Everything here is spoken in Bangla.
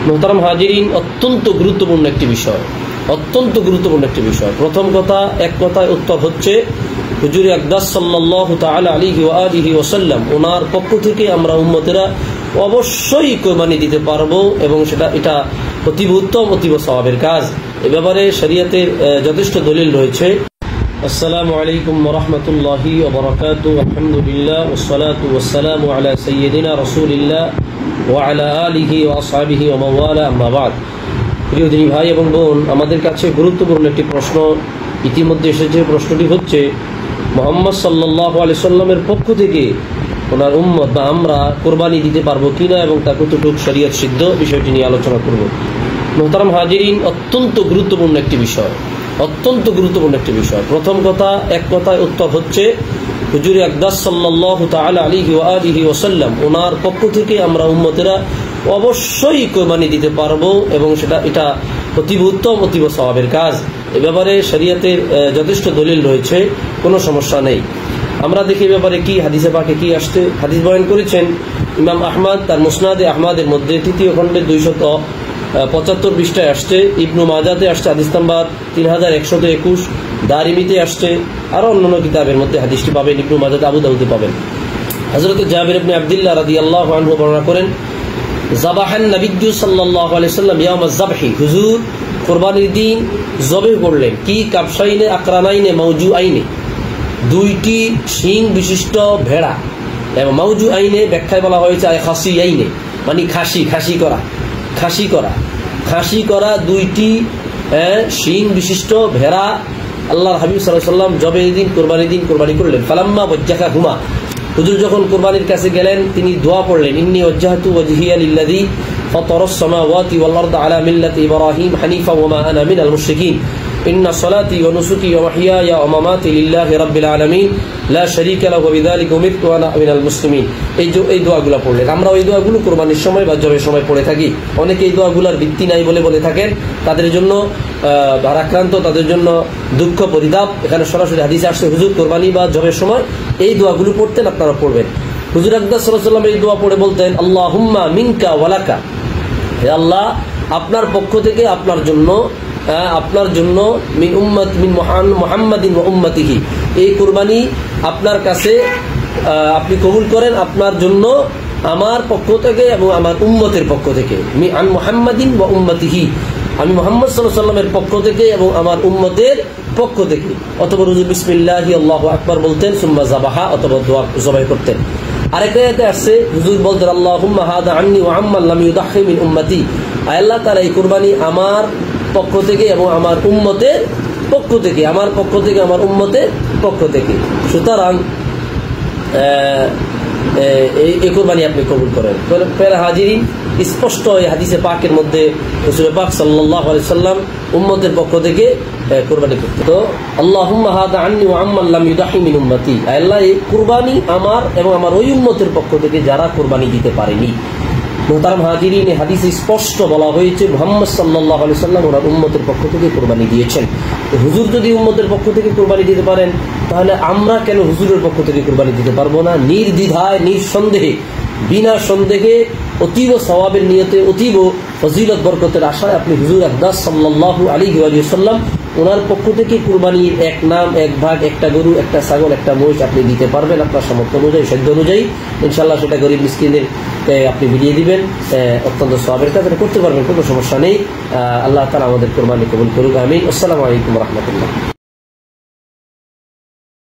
মোহতারাম হাজিরিন, অত্যন্ত গুরুত্বপূর্ণ একটি বিষয়। প্রথম কথা, এক কথায় উত্তর হচ্ছে হুজুর আকদাস সাল্লাল্লাহু তাআলা আলাইহি ওয়া আলিহি ওয়াসাল্লাম ওনার পক্ষ থেকে আমরা উম্মতেরা অবশ্যই কোরবানি দিতে পারবো এবং এটা অতীব উত্তম, অতীব সওয়াবের কাজ। এ ব্যাপারে শরীয়তের যথেষ্ট দলিল রয়েছে। আসসালামু আলাইকুম ওয়া রাহমাতুল্লাহি ওয়া বারাকাতুহু। আলহামদুলিল্লাহ ওয়াসসালাতু ওয়াসসালামু আলা সাইয়্যিদিনা রাসূলিল্লাহ ওয়া আলা আলিহি ওয়া আসহাবিহি ওয়া মান ওয়ালা, আম্মা বা'দ। প্রিয় দিনী ভাই এবং বোন, আমাদের কাছে গুরুত্বপূর্ণ একটি প্রশ্ন ইতিমধ্যে এসেছে। প্রশ্নটি হচ্ছে, মুহাম্মদ সাল্লাল্লাহু আলাইহি সাল্লামের পক্ষ থেকে ওনার উম্মত বা আমরা কোরবানি দিতে পারবো কিনা এবং তা কতটুকু শরীয়ত সিদ্ধ, বিষয়টি নিয়ে আলোচনা করব। মুহতারাম হাজিরিন, অত্যন্ত গুরুত্বপূর্ণ একটি বিষয়। প্রথম কথা, এক কথায় উত্তর হচ্ছে হুজুর আকদাস সাল্লাল্লাহু তাআলা আলাইহি ওয়া আলিহি ওয়াসাল্লাম ওনার পক্ষ থেকে আমরা উম্মতেরা অবশ্যই কোরবানি দিতে পারবো এবং এটা অতীব উত্তম, অতীব সওয়াবের কাজ। এ ব্যাপারে শরীয়তের যথেষ্ট দলিল রয়েছে, কোনো সমস্যা নেই। আমরা দেখি ব্যাপারে কি হাদিসে পাকে কি আসছে। হাদিস বয়ান করেছেন ইমাম আহমদ তার মুসনাদে আহমদের মধ্যে 3য় খণ্ডে 275 পৃষ্ঠায় আসছে। ইবনু মাজাতে আসছে হাদিস নাম্বার 3121, দারিমিতে আসছে, আরো অন্যান্য কিতাবের মধ্যে হাদিসটি পাবেন। ইবনু মাজাতে, আবু দাউদে পাবেন। হযরত জাবির ইবনে আব্দুল্লাহ রাদিয়াল্লাহু আনহু বর্ণনা করেন, যাবাহান নবী সাল্লাল্লাহু আলাইহি সাল্লাম ইয়াউমাজ যাবহি, হুজুর কুরবানির দিন জবেহ করলেন। কি কাবশাইনে আকরানাইনে মাউজুআইনে, দুইটি শিং বিশিষ্ট ভেড়া। এবং মাউজু আইনে ব্যাখ্যায় বলা হয়েছে খাসি আইনে, মানে খাসি করা দুইটি শিং বিশিষ্ট ভেড়া আল্লাহর হাবিব সাল্লাল্লাহু আলাইহি সাল্লাম জবের দিন কোরবানি করলেন। ফালাম্মা ওয়াজ্জাহা হুমা, হুজুর যখন কোরবানির কাছে গেলেন তিনি দোয়া পড়লেন, ইন্নী ওয়াজ্জাহতু ওয়াজহিয়া লিল্লাযী ফাতারাস সামাওয়াতি ওয়াল আরদা আলা মিল্লাতি ইব্রাহিম হানিফা ওয়া মা আনা মিনাল মুশরিকিন। ইন্না সলাতি ওয়া নুসুকি ওয়া মাহইয়ায়া ওয়া মামাতি লিল্লাহি রাব্বিল আলামিন লা শারীকা লাহু ওয়া বিযালিকা উমিরতু ওয়া আনা মিনাল মুসলিমিন। এই দোয়াগুলো পড়লেন। আমরা ওই দোয়াগুলো কুরবানির সময় বা জবের সময় পড়ে থাকি। অনেকে এই দোয়াগুলোর ভিত্তি নাই বলে থাকেন, তাদের জন্য ভারাক্রান্ত, তাদের জন্য দুঃখ পরিতাপ। এখানে সরাসরি হাদিসে আসছে হুজুর কোরবানি বা জবের সময় এই দোয়াগুলো পড়তেন, আপনারা পড়বেন। হুজুর আকদাস সাল্লাল্লাহু আলাইহি ওয়াসাল্লাম এই দোয়া পড়ে বলতেন, আল্লাহুম্মা মিনকা ওয়া লাকা, হে আল্লাহ আপনার পক্ষ থেকে আপনার জন্য মিন মুহাম্মাদিন ওয়া উম্মতিহি, এই কুরবানি আপনার কাছে আপনি কবুল করেন, আপনার জন্য আমার পক্ষ থেকে এবং আমার উম্মতের পক্ষ থেকে। আন মুহাম্মাদিন ওয়া উম্মতিহি, আমি মুহাম্মদ সাল্লাল্লাহু আলাইহি ওয়াসাল্লামের পক্ষ থেকে এবং আমার উম্মতের পক্ষ থেকে। অথবা হুজুর বিসমিল্লাহি আল্লাহু আকবার বলতেন, সুম্মা যাবাহা, অথবা দোয়া জবাই করতেন। আরেকটা আয়াতে আসছে হুজুর বলতেন, আল্লাহুম্মা হাদা আন্নি ওয়া আম্মান লাম ইউদাহি মিন উম্মতি, আল্লাহ তাআলা এই কুরবানি আমার পক্ষ থেকে এবং আমার উম্মতের পক্ষ থেকে, আমার উম্মতের পক্ষ থেকে। সুতরাং এই কুরবানি আপনি কবুল করেন। প্রিয় হাজিরিন, স্পষ্ট এই হাদিসে পাকের মধ্যে রাসূল পাক সাল্লাল্লাহু আলাইহি সাল্লাম উম্মতের পক্ষ থেকে কুরবানি করতেন। তো আল্লাহুম্মা হাদা আন্নি ওয়া আম্মান লাম ইউদাহি মিন উম্মতি, আল্লাহ এই কুরবানি আমার এবং আমার ওই উম্মতের পক্ষ থেকে যারা কুরবানি দিতে পারেনি। মুহতারাম হাজিরিন, এই হাদিসে স্পষ্ট বলা হয়েছে মুহাম্মদ সাল্লাল্লাহু আলাইহি সাল্লাম ওনার উম্মতের পক্ষ থেকে কুরবানি দিয়েছেন। হুজুর যদি উম্মতের পক্ষ থেকে কুরবানি দিতে পারেন, তাহলে আমরা কেন হুজুরের পক্ষ থেকে কুরবানি দিতে পারবো না? নির্দ্বিধায়, নিঃসন্দেহে, বিনা সন্দেহে, অতীব সওয়াবের নিয়তে, অতীব ফজিলত বরকতের আশায় আপনি হুজুর আকদাস সাল্লাল্লাহু আলাইহি ওয়াসাল্লাম ওনার পক্ষ থেকে কুরবানির এক নাম, এক ভাগ, একটা গরু, একটা ছাগল, একটা মহিষ আপনি দিতে পারবেন আপনার সামর্থ্য অনুযায়ী, সাধ্য অনুযায়ী। ইনশাআল্লাহ সেটা গরিব মিসকিনের আপনি বিলিয়ে দিবেন, অত্যন্ত সওয়াবের কাজ করতে পারবেন, কোনো সমস্যা নেই। আল্লাহ তাআলা আমাদের কুরবানি কবুল করুক, আমিন। আসসালামু আলাইকুম ওয়া রাহমাতুল্লাহ।